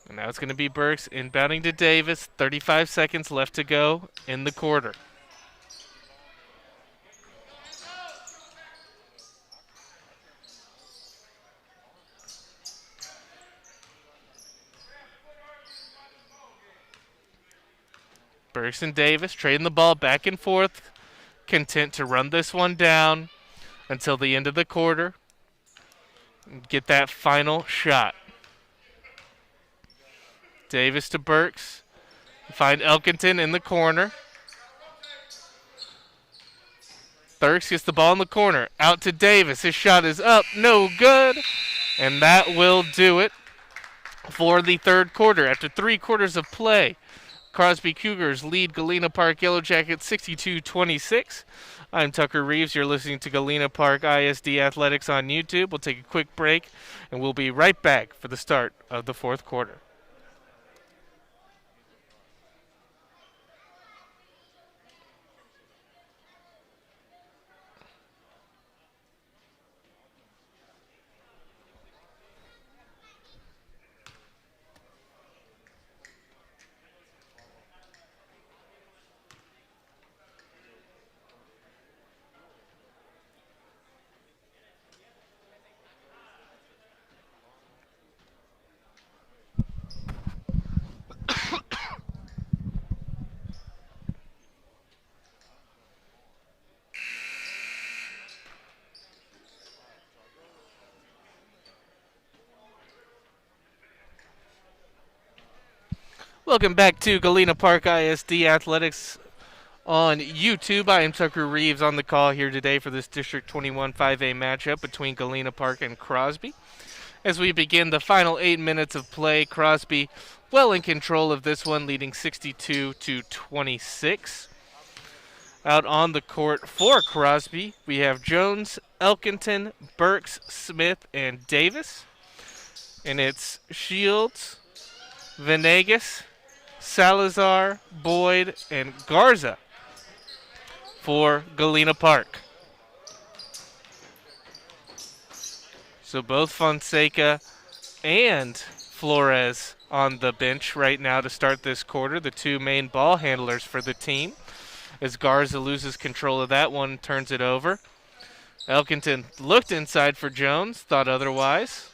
And now it's going to be Burks inbounding to Davis. 35 seconds left to go in the quarter. Burks and Davis trading the ball back and forth, content to run this one down until the end of the quarter. Get that final shot. Davis to Burks. Find Elkington in the corner. Burks gets the ball in the corner. Out to Davis. His shot is up. No good. And that will do it for the third quarter. After 3 quarters of play, Crosby Cougars lead Galena Park Yellow Jackets 62-26. I'm Tucker Reeves. You're listening to Galena Park ISD Athletics on YouTube. We'll take a quick break, and we'll be right back for the start of the fourth quarter. Welcome back to Galena Park ISD Athletics on YouTube. I am Tucker Reeves on the call here today for this District 21 5A matchup between Galena Park and Crosby. As we begin the final 8 minutes of play, Crosby well in control of this one, leading 62-26. Out on the court for Crosby, we have Jones, Elkington, Burks, Smith, and Davis. And it's Shields, Venegas, Salazar, Boyd, and Garza for Galena Park. So both Fonseca and Flores on the bench right now to start this quarter, the 2 main ball handlers for the team. As Garza loses control of that one, turns it over. Elkington looked inside for Jones, thought otherwise.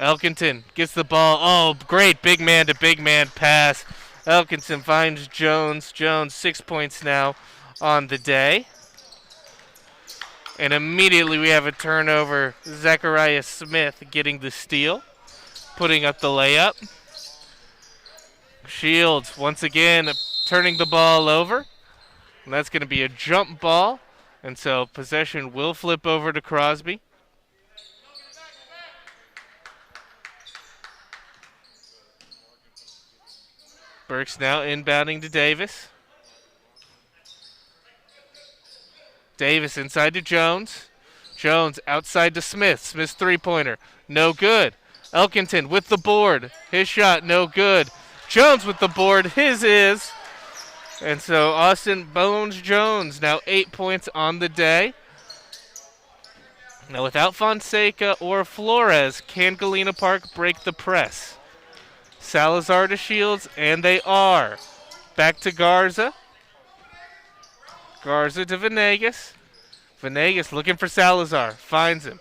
Elkington gets the ball. Oh, great big man to big man pass. Elkington finds Jones. Jones 6 points now on the day. And immediately we have a turnover. Zachariah Smith getting the steal, putting up the layup. Shields once again turning the ball over. And that's going to be a jump ball. And so possession will flip over to Crosby. Burks now inbounding to Davis. Davis inside to Jones. Jones outside to Smith. Smith's three-pointer. No good. Elkington with the board. His shot no good. Jones with the board. His is. And so Austin Bones Jones now 8 points on the day. Now without Fonseca or Flores, can Galena Park break the press? Salazar to Shields, and they are. Back to Garza. Garza to Venegas. Venegas looking for Salazar. Finds him.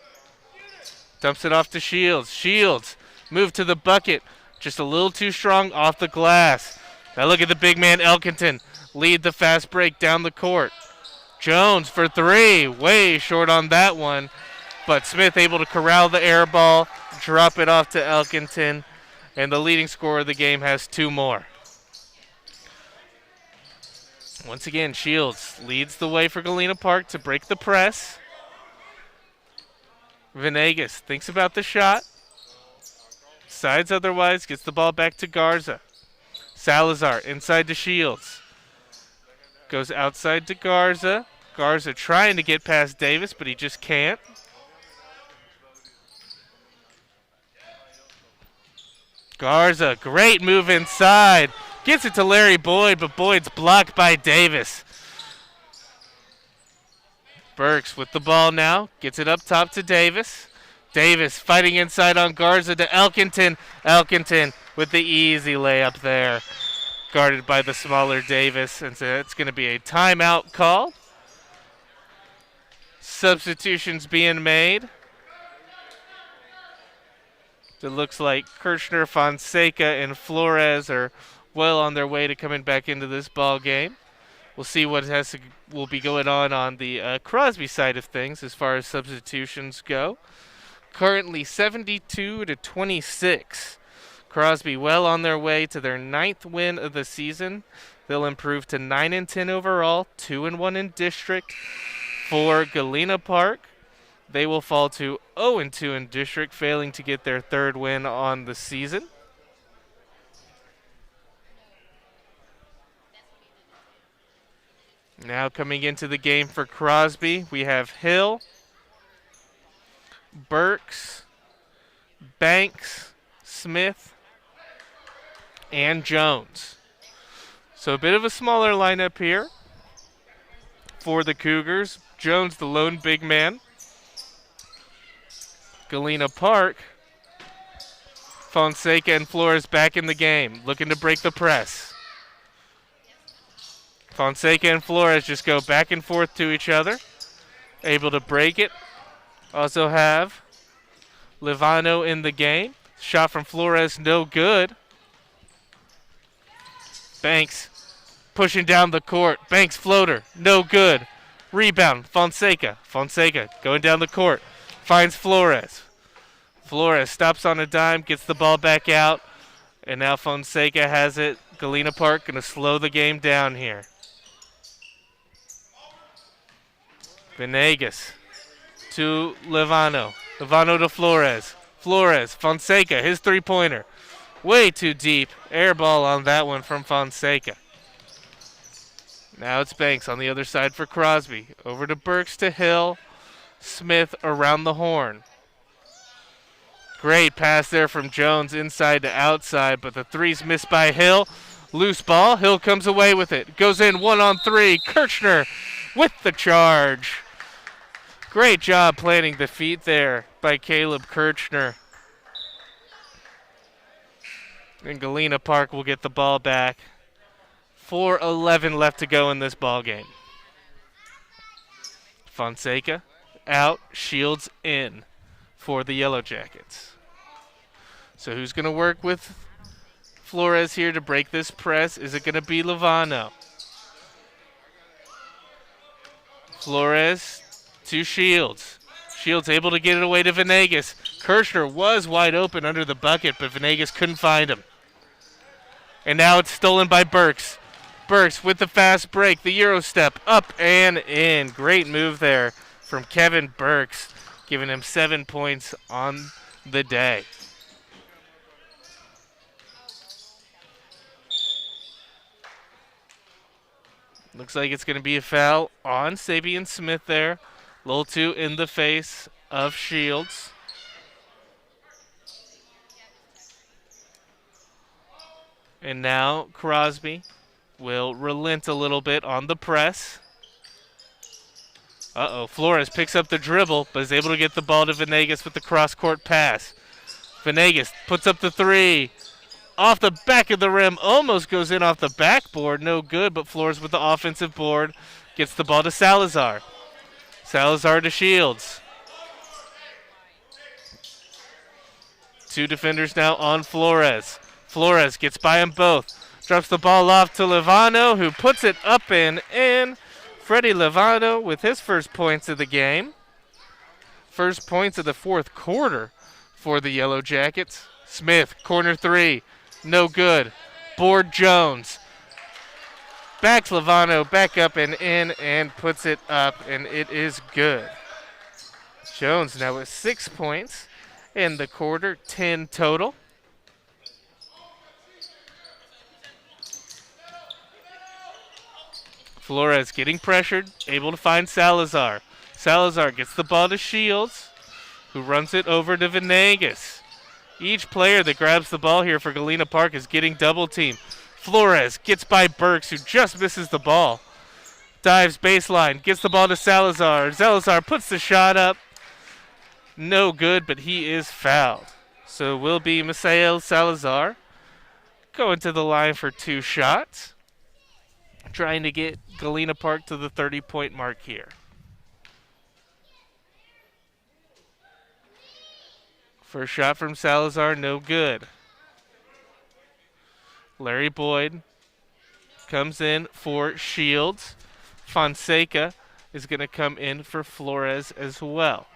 Dumps it off to Shields. Shields move to the bucket. Just a little too strong off the glass. Now look at the big man Elkington lead the fast break down the court. Jones for 3. Way short on that one. But Smith able to corral the air ball. Drop it off to Elkington. And the leading scorer of the game has 2 more. Once again, Shields leads the way for Galena Park to break the press. Venegas thinks about the shot. Sides otherwise, gets the ball back to Garza. Salazar inside to Shields. Goes outside to Garza. Garza trying to get past Davis, but he just can't. Garza, great move inside. Gets it to Larry Boyd, but Boyd's blocked by Davis. Burks with the ball now. Gets it up top to Davis. Davis fighting inside on Garza to Elkington. Elkington with the easy layup there. Guarded by the smaller Davis. And so it's going to be a timeout call. Substitutions being made. It looks like Kirchner, Fonseca, and Flores are well on their way to coming back into this ball game. We'll see what will be going on the Crosby side of things as far as substitutions go. Currently 72-26. Crosby well on their way to their 9th win of the season. They'll improve to 9-10 overall, 2-1 in district. For Galena Park, they will fall to 0-2 in district, failing to get their 3rd win on the season. Now coming into the game for Crosby, we have Hill, Burks, Banks, Smith, and Jones. So a bit of a smaller lineup here for the Cougars. Jones, the lone big man. Galena Park, Fonseca and Flores back in the game, looking to break the press. Fonseca and Flores just go back and forth to each other, able to break it. Also have Livano in the game. Shot from Flores, no good. Banks pushing down the court. Banks floater, no good. Rebound, Fonseca. Fonseca going down the court. Finds Flores. Flores stops on a dime, gets the ball back out. And now Fonseca has it. Galena Park going to slow the game down here. Venegas to Livano. Livano to Flores. Flores, Fonseca, his three-pointer. Way too deep. Air ball on that one from Fonseca. Now it's Banks on the other side for Crosby. Over to Burks to Hill. Smith around the horn. Great pass there from Jones inside to outside, but the three's missed by Hill. Loose ball. Hill comes away with it. Goes in 1-on-3. Kirchner with the charge. Great job planting the feet there by Caleb Kirchner. And Galena Park will get the ball back. 4:11 left to go in this ball game. Fonseca out, Shields in for the Yellow Jackets. So who's going to work with Flores here to break this press? Is it going to be Livano? Flores to Shields. Shields able to get it away to Venegas. Kirchner was wide open under the bucket, but Venegas couldn't find him. And now it's stolen by Burks. Burks with the fast break, the Euro step, up and in. Great move there from Kevin Burks, giving him 7 points on the day. Looks like it's going to be a foul on Sabian Smith there. A little too in the face of Shields. And now Crosby will relent a little bit on the press. Flores picks up the dribble, but is able to get the ball to Venegas with the cross-court pass. Venegas puts up the three. Off the back of the rim, almost goes in off the backboard. No good, but Flores with the offensive board gets the ball to Salazar. Salazar to Shields. Two defenders now on Flores. Flores gets by them both. Drops the ball off to Livano, who puts it up and in. Freddie Livano with his first points of the game. First points of the fourth quarter for the Yellow Jackets. Smith, corner three. No good. Board Jones. Backs Livano back up and in and puts it up, and it is good. Jones now with 6 points in the quarter, 10 total. Flores getting pressured, able to find Salazar. Salazar gets the ball to Shields, who runs it over to Venegas. Each player that grabs the ball here for Galena Park is getting double teamed. Flores gets by Burks, who just misses the ball. Dives baseline, gets the ball to Salazar. Salazar puts the shot up. No good, but he is fouled. So it will be Misael Salazar going to the line for 2 shots, trying to get Galena Park to the 30-point mark here. First shot from Salazar, no good. Larry Boyd comes in for Shields. Fonseca is going to come in for Flores as well.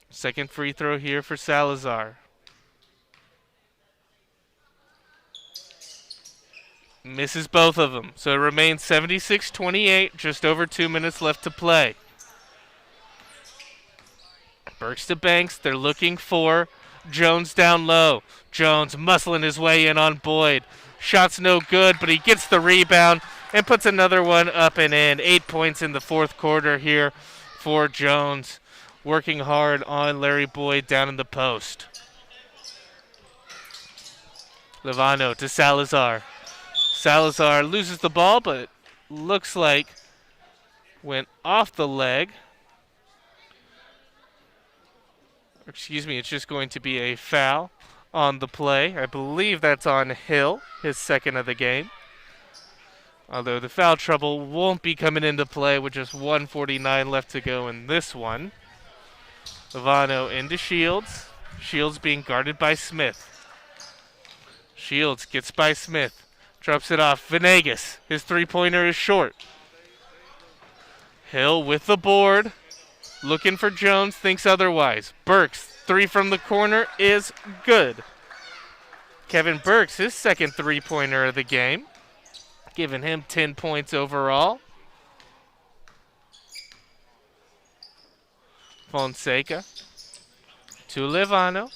Second free throw here for Salazar. Misses both of them. So it remains 76-28, just over 2 minutes left to play. Burks to Banks. They're looking for Jones down low. Jones muscling his way in on Boyd. Shot's no good, but he gets the rebound and puts another one up and in. 8 points in the fourth quarter here for Jones. Working hard on Larry Boyd down in the post. Levano to Salazar. Salazar loses the ball, but looks like went off the leg. Excuse me, it's just going to be a foul on the play. I believe that's on Hill, his second of the game. Although the foul trouble won't be coming into play with just 1:49 left to go in this one. Levano into Shields. Shields being guarded by Smith. Shields gets by Smith. Drops it off. Venegas. His three-pointer is short. Hill with the board. Looking for Jones. Thinks otherwise. Burks. 3 from the corner is good. Kevin Burks, his second three-pointer of the game. Giving him 10 points overall. Fonseca to Levano.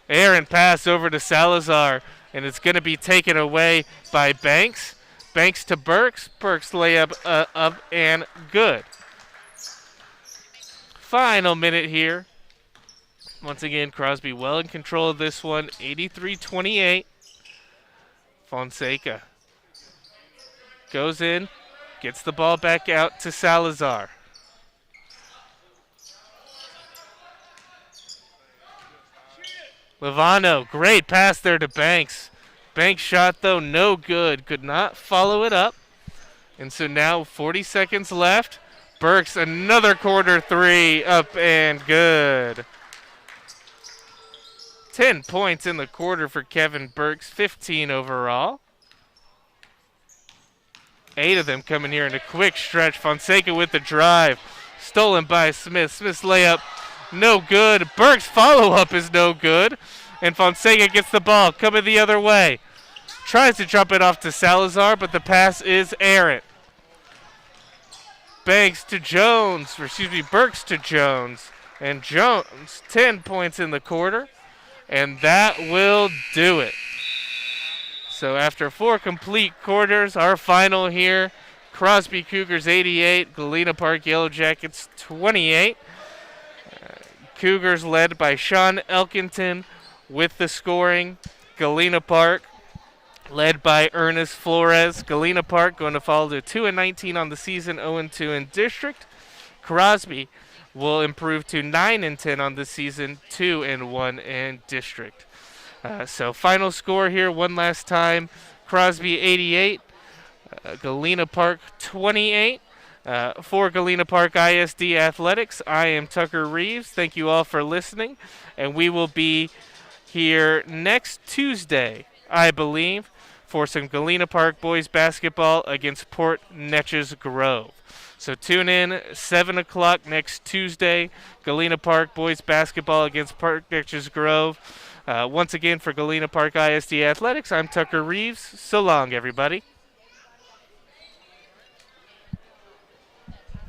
Aaron pass over to Salazar, and it's going to be taken away by Banks. Banks to Burks. Burks layup up and good. Final minute here. Once again, Crosby well in control of this one. 83-28. Fonseca goes in, gets the ball back out to Salazar. Levano, great pass there to Banks. Banks shot, though, no good. Could not follow it up. And so now 40 seconds left. Burks, another corner three, up and good. 10 points in the quarter for Kevin Burks, 15 overall. 8 of them coming here in a quick stretch. Fonseca with the drive. Stolen by Smith. Smith's layup, no good. Burks' follow-up is no good. And Fonseca gets the ball coming the other way. Tries to jump it off to Salazar, but the pass is errant. Banks to Jones, Burks to Jones. And Jones, 10 points in the quarter. And that will do it. So after 4 complete quarters, our final here, Crosby Cougars 88, Galena Park Yellow Jackets 28. Cougars led by Sean Elkington with the scoring. Galena Park led by Ernest Flores. Galena Park going to fall to 2-19 on the season, 0-2 in district. Crosby will improve to 9-10 on the season, 2-1 in district. So final score here one last time. Crosby 88, Galena Park 28. For Galena Park ISD Athletics, I am Tucker Reeves. Thank you all for listening. And we will be here next Tuesday, I believe, for some Galena Park boys basketball against Port Neches Grove. So tune in 7 o'clock next Tuesday, Galena Park boys basketball against Port Neches Grove. Once again, for Galena Park ISD Athletics, I'm Tucker Reeves. So long, everybody.